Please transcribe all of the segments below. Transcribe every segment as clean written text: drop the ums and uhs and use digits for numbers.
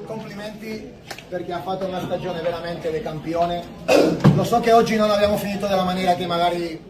Complimenti perché ha fatto una stagione veramente da campione. Lo so che oggi non abbiamo finito della maniera che magari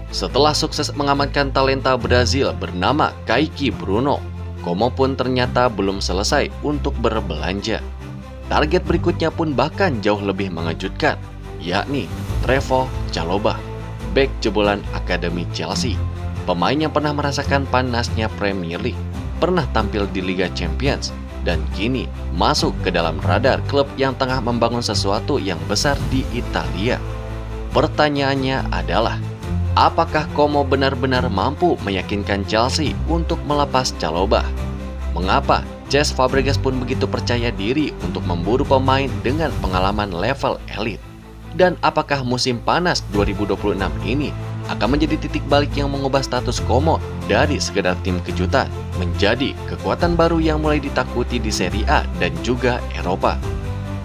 Setelah sukses mengamankan talenta Brazil bernama Kaique Bruno, Como pun ternyata belum selesai untuk berbelanja. Target berikutnya pun bahkan jauh lebih mengejutkan, yakni Trevoh Chalobah, bek jebolan Akademi Chelsea. Pemain yang pernah merasakan panasnya Premier League, pernah tampil di Liga Champions, dan kini masuk ke dalam radar klub yang tengah membangun sesuatu yang besar di Italia. Pertanyaannya adalah, apakah Como benar-benar mampu meyakinkan Chelsea untuk melepas Chalobah? Mengapa Cesc Fabregas pun begitu percaya diri untuk memburu pemain dengan pengalaman level elit? Dan apakah musim panas 2026 ini akan menjadi titik balik yang mengubah status Como dari sekedar tim kejutan menjadi kekuatan baru yang mulai ditakuti di Serie A dan juga Eropa?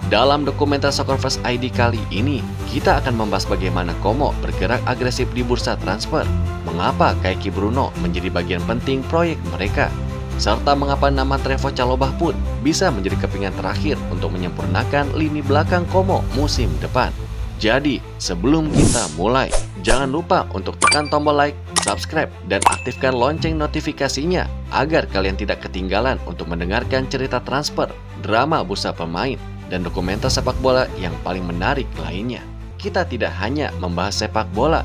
Dalam dokumenter Soccer First ID kali ini, kita akan membahas bagaimana Como bergerak agresif di bursa transfer, mengapa Kaique Bruno menjadi bagian penting proyek mereka, serta mengapa nama Trevoh Chalobah pun bisa menjadi kepingan terakhir untuk menyempurnakan lini belakang Como musim depan. Jadi, sebelum kita mulai, jangan lupa untuk tekan tombol like, subscribe, dan aktifkan lonceng notifikasinya agar kalian tidak ketinggalan untuk mendengarkan cerita transfer, drama bursa pemain, dan dokumenter sepak bola yang paling menarik lainnya. Kita tidak hanya membahas sepak bola,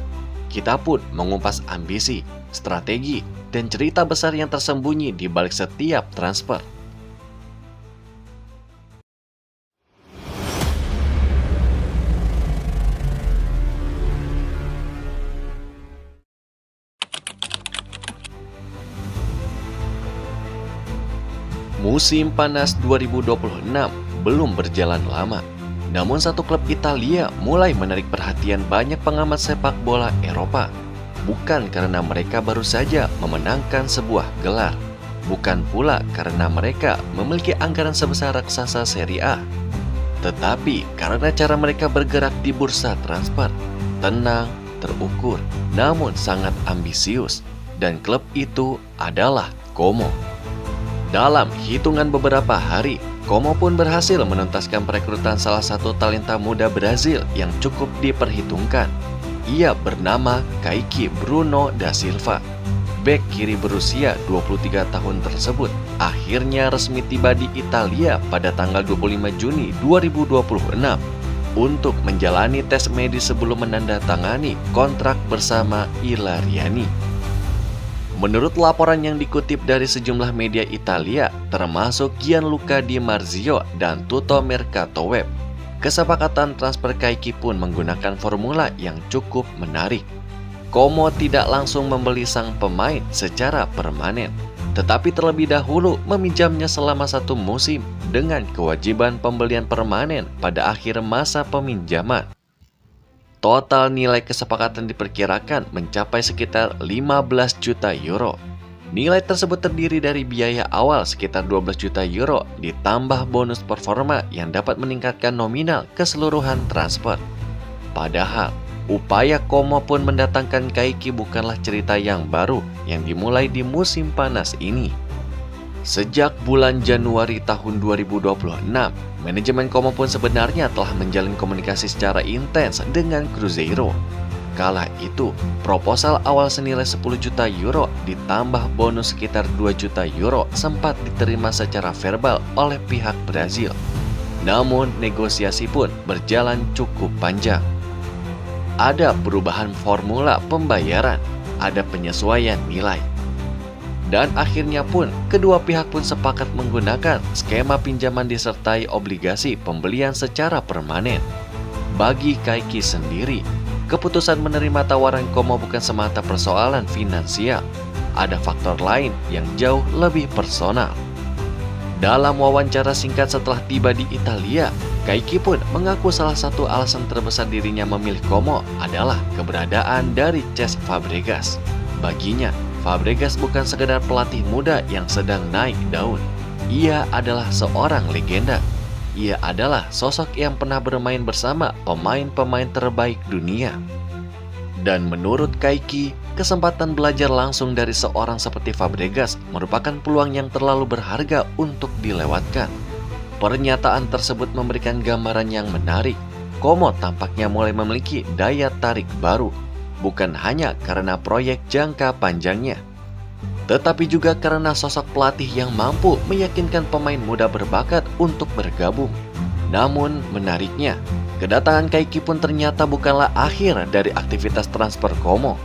kita pun mengupas ambisi, strategi, dan cerita besar yang tersembunyi di balik setiap transfer. Musim panas 2026 belum berjalan lama, namun satu klub Italia mulai menarik perhatian banyak pengamat sepak bola Eropa. Bukan karena mereka baru saja memenangkan sebuah gelar, bukan pula karena mereka memiliki anggaran sebesar raksasa Serie A, tetapi karena cara mereka bergerak di bursa transfer, tenang, terukur, namun sangat ambisius, dan klub itu adalah Como. Dalam hitungan beberapa hari, Como pun berhasil menuntaskan perekrutan salah satu talenta muda Brazil yang cukup diperhitungkan. Ia bernama Kaique Bruno da Silva. Bek kiri berusia 23 tahun tersebut akhirnya resmi tiba di Italia pada tanggal 25 Juni 2026 untuk menjalani tes medis sebelum menandatangani kontrak bersama Ilariani. Menurut laporan yang dikutip dari sejumlah media Italia, termasuk Gianluca Di Marzio dan Tutto Mercato Web, kesepakatan transfer Kaique pun menggunakan formula yang cukup menarik. Como tidak langsung membeli sang pemain secara permanen, tetapi terlebih dahulu meminjamnya selama 1 musim dengan kewajiban pembelian permanen pada akhir masa peminjaman. Total nilai kesepakatan diperkirakan mencapai sekitar 15 juta euro. Nilai tersebut terdiri dari biaya awal sekitar 12 juta euro ditambah bonus performa yang dapat meningkatkan nominal keseluruhan transfer. Padahal, upaya Como pun mendatangkan Kaique bukanlah cerita yang baru yang dimulai di musim panas ini. Sejak bulan Januari tahun 2026, manajemen Como pun sebenarnya telah menjalin komunikasi secara intens dengan Cruzeiro. Kala itu, proposal awal senilai 10 juta euro ditambah bonus sekitar 2 juta euro sempat diterima secara verbal oleh pihak Brazil. Namun, negosiasi pun berjalan cukup panjang. Ada perubahan formula pembayaran, ada penyesuaian nilai. Dan akhirnya pun, kedua pihak pun sepakat menggunakan skema pinjaman disertai obligasi pembelian secara permanen. Bagi Kaique sendiri, keputusan menerima tawaran Como bukan semata persoalan finansial. Ada faktor lain yang jauh lebih personal. Dalam wawancara singkat setelah tiba di Italia, Kaique pun mengaku salah satu alasan terbesar dirinya memilih Como adalah keberadaan dari Cesc Fabregas. Baginya, Fabregas bukan sekedar pelatih muda yang sedang naik daun. Ia adalah seorang legenda. ia adalah sosok yang pernah bermain bersama pemain-pemain terbaik dunia. Dan menurut Kaiki, kesempatan belajar langsung dari seorang seperti Fabregas merupakan peluang yang terlalu berharga untuk dilewatkan. Pernyataan tersebut memberikan gambaran yang menarik. Como tampaknya mulai memiliki daya tarik baru, bukan hanya karena proyek jangka panjangnya, tetapi juga karena sosok pelatih yang mampu meyakinkan pemain muda berbakat untuk bergabung. Namun menariknya, kedatangan Kaiki pun ternyata bukanlah akhir dari aktivitas transfer Como.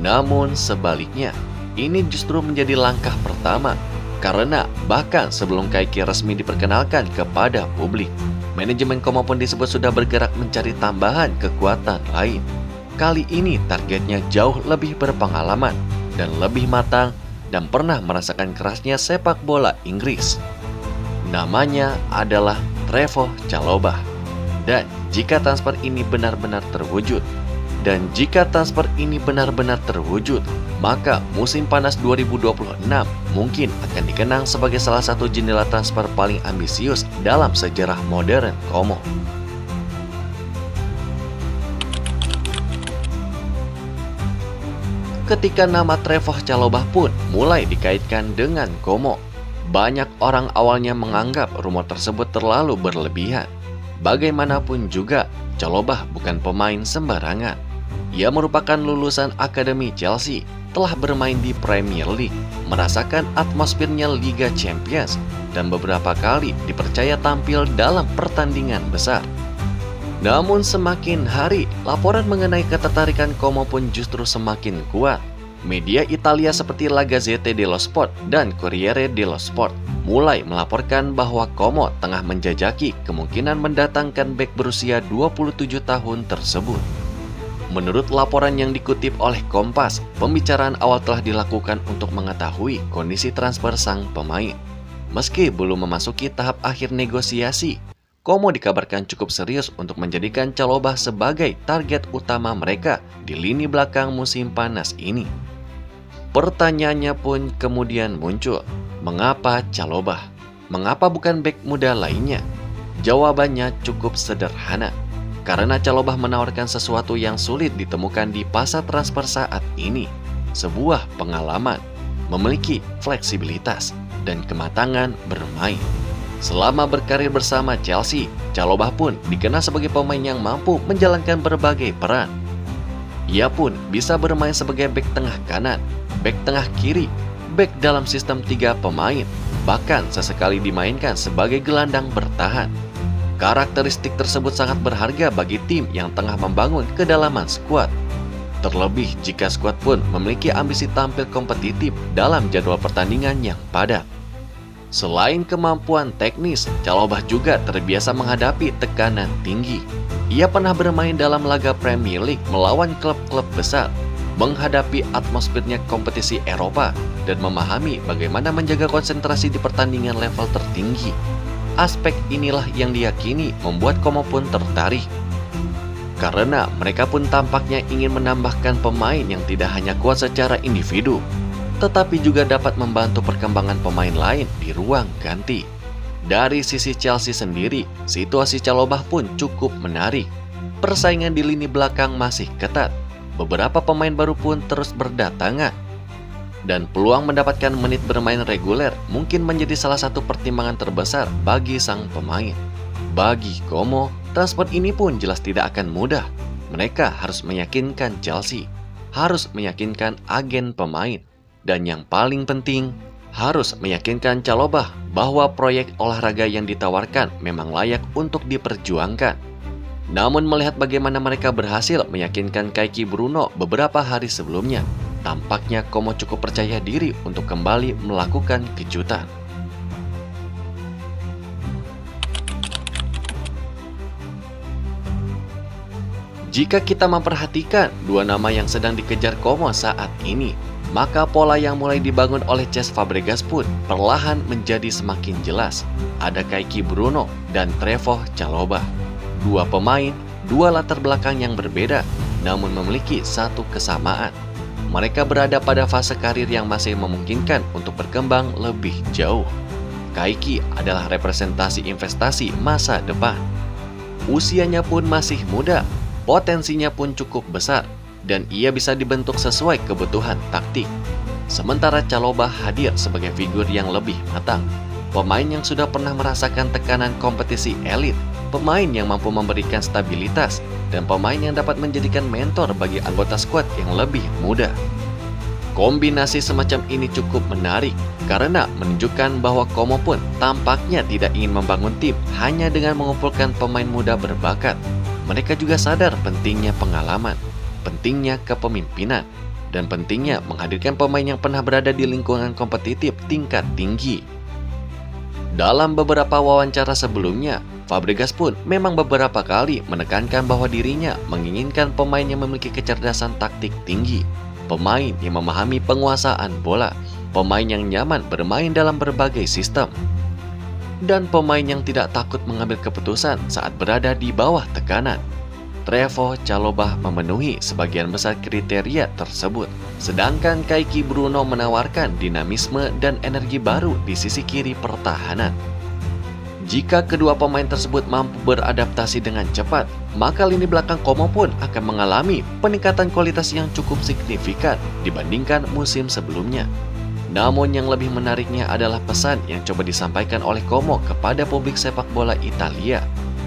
Namun sebaliknya, ini justru menjadi langkah pertama, karena bahkan sebelum Kaiki resmi diperkenalkan kepada publik, manajemen Como pun disebut sudah bergerak mencari tambahan kekuatan lain. Kali ini targetnya jauh lebih berpengalaman dan lebih matang dan pernah merasakan kerasnya sepak bola Inggris. Namanya adalah Trevoh Chalobah. Dan jika transfer ini benar-benar terwujud, maka musim panas 2026 mungkin akan dikenang sebagai salah satu jendela transfer paling ambisius dalam sejarah modern Como. Ketika nama Trevoh Chalobah pun mulai dikaitkan dengan Como, banyak orang awalnya menganggap rumor tersebut terlalu berlebihan. Bagaimanapun juga, Chalobah bukan pemain sembarangan. Ia merupakan lulusan Akademi Chelsea, telah bermain di Premier League, merasakan atmosfernya Liga Champions, dan beberapa kali dipercaya tampil dalam pertandingan besar. Namun semakin hari, laporan mengenai ketertarikan Como pun justru semakin kuat. Media Italia seperti La Gazzetta dello Sport dan Corriere dello Sport mulai melaporkan bahwa Como tengah menjajaki kemungkinan mendatangkan bek berusia 27 tahun tersebut. Menurut laporan yang dikutip oleh Kompas, pembicaraan awal telah dilakukan untuk mengetahui kondisi transfer sang pemain. Meski belum memasuki tahap akhir negosiasi, Como dikabarkan cukup serius untuk menjadikan Chalobah sebagai target utama mereka di lini belakang musim panas ini. Pertanyaannya pun kemudian muncul, mengapa Chalobah? Mengapa bukan bek muda lainnya? Jawabannya cukup sederhana, karena Chalobah menawarkan sesuatu yang sulit ditemukan di pasar transfer saat ini, sebuah pengalaman, memiliki fleksibilitas, dan kematangan bermain. Selama berkarir bersama Chelsea, Chalobah pun dikenal sebagai pemain yang mampu menjalankan berbagai peran. Ia pun bisa bermain sebagai bek tengah kanan, bek tengah kiri, bek dalam sistem 3 pemain, bahkan sesekali dimainkan sebagai gelandang bertahan. Karakteristik tersebut sangat berharga bagi tim yang tengah membangun kedalaman skuad. Terlebih jika skuad pun memiliki ambisi tampil kompetitif dalam jadwal pertandingan yang padat. Selain kemampuan teknis, Chalobah juga terbiasa menghadapi tekanan tinggi. Ia pernah bermain dalam laga Premier League melawan klub-klub besar, menghadapi atmosfernya kompetisi Eropa, dan memahami bagaimana menjaga konsentrasi di pertandingan level tertinggi. Aspek inilah yang diyakini membuat Como pun tertarik. Karena mereka pun tampaknya ingin menambahkan pemain yang tidak hanya kuat secara individu, tetapi juga dapat membantu perkembangan pemain lain di ruang ganti. Dari sisi Chelsea sendiri, situasi Chalobah pun cukup menarik. Persaingan di lini belakang masih ketat. Beberapa pemain baru pun terus berdatangan. Dan peluang mendapatkan menit bermain reguler mungkin menjadi salah satu pertimbangan terbesar bagi sang pemain. Bagi Como, transfer ini pun jelas tidak akan mudah. Mereka harus meyakinkan Chelsea, harus meyakinkan agen pemain, dan yang paling penting, harus meyakinkan Chalobah bahwa proyek olahraga yang ditawarkan memang layak untuk diperjuangkan. Namun melihat bagaimana mereka berhasil meyakinkan Kaiki Bruno beberapa hari sebelumnya, tampaknya Como cukup percaya diri untuk kembali melakukan kejutan. Jika kita memperhatikan dua nama yang sedang dikejar Como saat ini, maka pola yang mulai dibangun oleh Cesc Fabregas pun perlahan menjadi semakin jelas. Ada Kaiki Bruno dan Trevoh Chalobah. Dua pemain, dua latar belakang yang berbeda, namun memiliki satu kesamaan. Mereka berada pada fase karir yang masih memungkinkan untuk berkembang lebih jauh. Kaiki adalah representasi investasi masa depan. Usianya pun masih muda, potensinya pun cukup besar, dan ia bisa dibentuk sesuai kebutuhan taktik. Sementara Chalobah hadir sebagai figur yang lebih matang, pemain yang sudah pernah merasakan tekanan kompetisi elit, pemain yang mampu memberikan stabilitas, dan pemain yang dapat menjadikan mentor bagi anggota skuad yang lebih muda. Kombinasi semacam ini cukup menarik karena menunjukkan bahwa Como pun tampaknya tidak ingin membangun tim hanya dengan mengumpulkan pemain muda berbakat. Mereka juga sadar pentingnya pengalaman, pentingnya kepemimpinan, dan pentingnya menghadirkan pemain yang pernah berada di lingkungan kompetitif tingkat tinggi. Dalam beberapa wawancara sebelumnya, Fabregas pun memang beberapa kali menekankan bahwa dirinya menginginkan pemain yang memiliki kecerdasan taktik tinggi, pemain yang memahami penguasaan bola, pemain yang nyaman bermain dalam berbagai sistem, dan pemain yang tidak takut mengambil keputusan saat berada di bawah tekanan. Trevoh Chalobah memenuhi sebagian besar kriteria tersebut, sedangkan Kaiki Bruno menawarkan dinamisme dan energi baru di sisi kiri pertahanan. Jika kedua pemain tersebut mampu beradaptasi dengan cepat, maka lini belakang Como pun akan mengalami peningkatan kualitas yang cukup signifikan dibandingkan musim sebelumnya. Namun yang lebih menariknya adalah pesan yang coba disampaikan oleh Como kepada publik sepak bola Italia.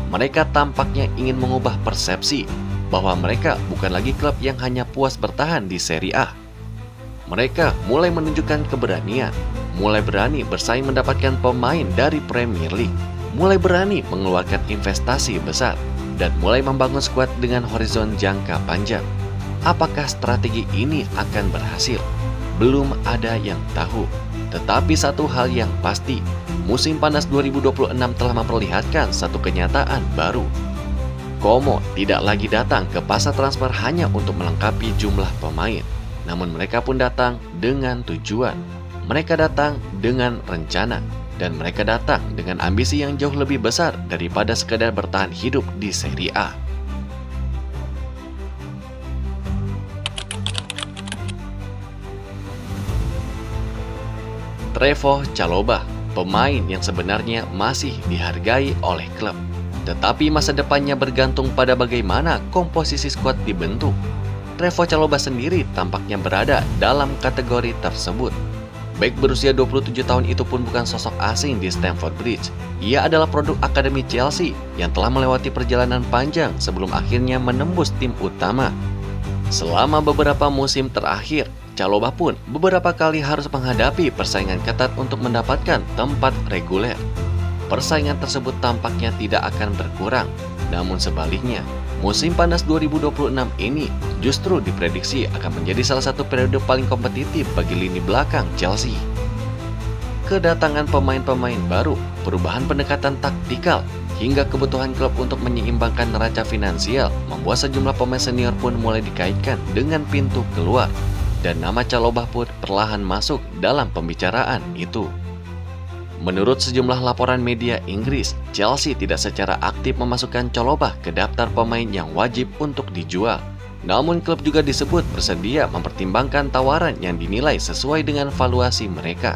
Mereka tampaknya ingin mengubah persepsi bahwa mereka bukan lagi klub yang hanya puas bertahan di Serie A. Mereka mulai menunjukkan keberanian, mulai berani bersaing mendapatkan pemain dari Premier League, mulai berani mengeluarkan investasi besar, dan mulai membangun skuad dengan horizon jangka panjang. Apakah strategi ini akan berhasil? Belum ada yang tahu. Tetapi satu hal yang pasti, musim panas 2026 telah memperlihatkan satu kenyataan baru. Como tidak lagi datang ke pasar transfer hanya untuk melengkapi jumlah pemain, namun mereka pun datang dengan tujuan. Mereka datang dengan rencana, dan mereka datang dengan ambisi yang jauh lebih besar daripada sekadar bertahan hidup di Serie A. Trevoh Chalobah, pemain yang sebenarnya masih dihargai oleh klub, tetapi masa depannya bergantung pada bagaimana komposisi skuad dibentuk. Trevoh Chalobah sendiri tampaknya berada dalam kategori tersebut. Bek berusia 27 tahun itu pun bukan sosok asing di Stamford Bridge. Ia adalah produk akademi Chelsea yang telah melewati perjalanan panjang sebelum akhirnya menembus tim utama. Selama beberapa musim terakhir, Chalobah pun beberapa kali harus menghadapi persaingan ketat untuk mendapatkan tempat reguler. Persaingan tersebut tampaknya tidak akan berkurang, namun sebaliknya, musim panas 2026 ini justru diprediksi akan menjadi salah satu periode paling kompetitif bagi lini belakang Chelsea. Kedatangan pemain-pemain baru, perubahan pendekatan taktikal, hingga kebutuhan klub untuk menyeimbangkan neraca finansial membuat sejumlah pemain senior pun mulai dikaitkan dengan pintu keluar, dan nama Chalobah pun perlahan masuk dalam pembicaraan itu. Menurut sejumlah laporan media Inggris, Chelsea tidak secara aktif memasukkan Chalobah ke daftar pemain yang wajib untuk dijual. Namun klub juga disebut bersedia mempertimbangkan tawaran yang dinilai sesuai dengan valuasi mereka.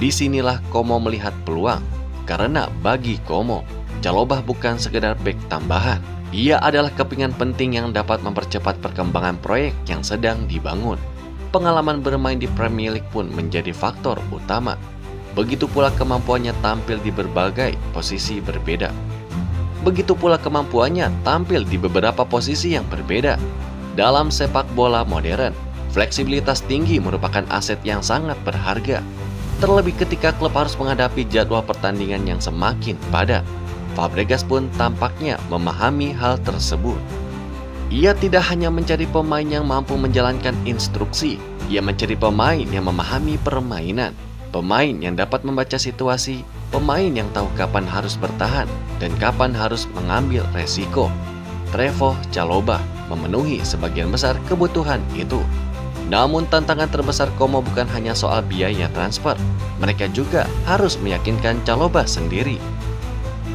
Disinilah Como melihat peluang, karena bagi Como, Chalobah bukan sekedar bek tambahan. Ia adalah kepingan penting yang dapat mempercepat perkembangan proyek yang sedang dibangun. Pengalaman bermain di Premier League pun menjadi faktor utama. Begitu pula kemampuannya tampil di berbagai posisi berbeda. Begitu pula kemampuannya tampil di beberapa posisi yang berbeda. Dalam sepak bola modern, fleksibilitas tinggi merupakan aset yang sangat berharga. Terlebih ketika klub harus menghadapi jadwal pertandingan yang semakin padat. Fabregas pun tampaknya memahami hal tersebut. Ia tidak hanya mencari pemain yang mampu menjalankan instruksi, ia mencari pemain yang memahami permainan, pemain yang dapat membaca situasi, pemain yang tahu kapan harus bertahan dan kapan harus mengambil resiko. Trevoh Chalobah memenuhi sebagian besar kebutuhan itu. Namun tantangan terbesar Como bukan hanya soal biaya transfer, mereka juga harus meyakinkan Chalobah sendiri.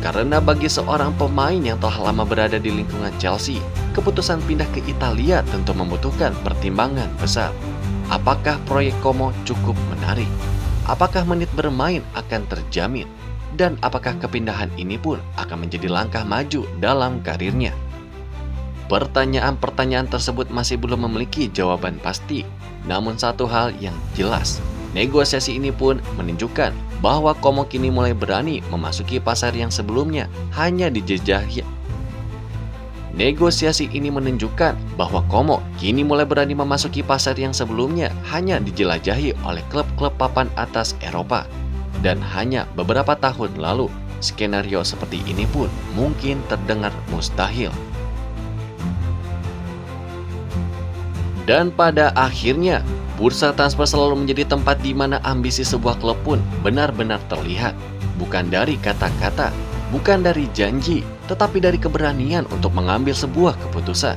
Karena bagi seorang pemain yang telah lama berada di lingkungan Chelsea, keputusan pindah ke Italia tentu membutuhkan pertimbangan besar. Apakah proyek Como cukup menarik? apakah menit bermain akan terjamin, dan apakah kepindahan ini pun akan menjadi langkah maju dalam karirnya. Pertanyaan-pertanyaan tersebut masih belum memiliki jawaban pasti, namun satu hal yang jelas, negosiasi ini pun menunjukkan bahwa Como kini mulai berani memasuki pasar yang sebelumnya hanya dijejahi. Negosiasi ini menunjukkan bahwa Como kini mulai berani memasuki pasar yang sebelumnya hanya dijelajahi oleh klub-klub papan atas Eropa. Dan hanya beberapa tahun lalu, skenario seperti ini pun mungkin terdengar mustahil. Dan pada akhirnya, bursa transfer selalu menjadi tempat di mana ambisi sebuah klub pun benar-benar terlihat. Bukan dari kata-kata, bukan dari janji, tetapi dari keberanian untuk mengambil sebuah keputusan.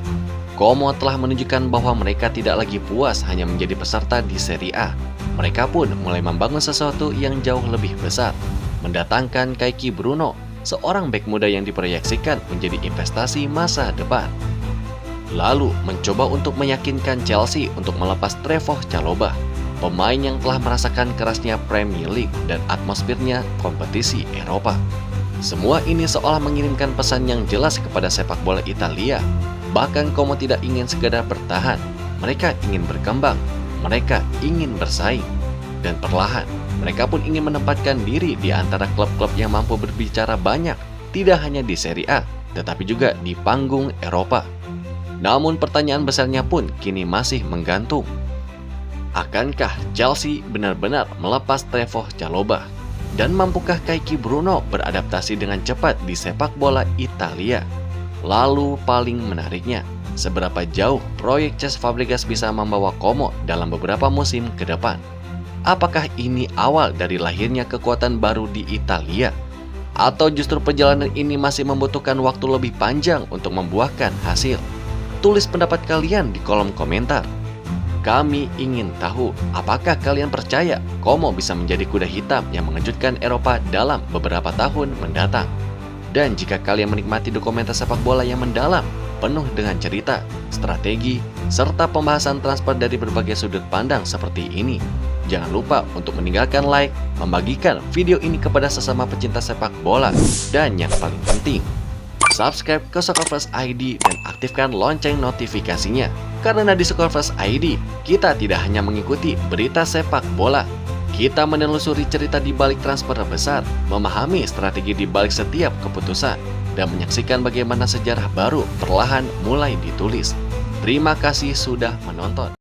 Como telah menunjukkan bahwa mereka tidak lagi puas hanya menjadi peserta di Serie A. Mereka pun mulai membangun sesuatu yang jauh lebih besar. Mendatangkan Kaiki Bruno, seorang bek muda yang diproyeksikan menjadi investasi masa depan. Lalu mencoba untuk meyakinkan Chelsea untuk melepas Trevoh Chalobah, pemain yang telah merasakan kerasnya Premier League dan atmosfernya kompetisi Eropa. Semua ini seolah mengirimkan pesan yang jelas kepada sepak bola Italia. Bahkan Como tidak ingin sekadar bertahan, mereka ingin berkembang, mereka ingin bersaing. Dan perlahan, mereka pun ingin menempatkan diri di antara klub-klub yang mampu berbicara banyak, tidak hanya di Serie A, tetapi juga di panggung Eropa. Namun pertanyaan besarnya pun kini masih menggantung. Akankah Chelsea benar-benar melepas Trevoh Chalobah? Dan mampukah Kaiki Bruno beradaptasi dengan cepat di sepak bola Italia? Lalu paling menariknya, seberapa jauh proyek Cesc Fabregas bisa membawa Como dalam beberapa musim ke depan? Apakah ini awal dari lahirnya kekuatan baru di Italia? Atau justru perjalanan ini masih membutuhkan waktu lebih panjang untuk membuahkan hasil? Tulis pendapat kalian di kolom komentar. Kami ingin tahu, apakah kalian percaya Como bisa menjadi kuda hitam yang mengejutkan Eropa dalam beberapa tahun mendatang? Dan jika kalian menikmati dokumenter sepak bola yang mendalam, penuh dengan cerita, strategi, serta pembahasan transfer dari berbagai sudut pandang seperti ini, jangan lupa untuk meninggalkan like, membagikan video ini kepada sesama pecinta sepak bola, dan yang paling penting, subscribe ke Soccerverse ID dan aktifkan lonceng notifikasinya. Karena di Soccerverse ID, kita tidak hanya mengikuti berita sepak bola, kita menelusuri cerita di balik transfer besar, memahami strategi di balik setiap keputusan, dan menyaksikan bagaimana sejarah baru perlahan mulai ditulis. Terima kasih sudah menonton.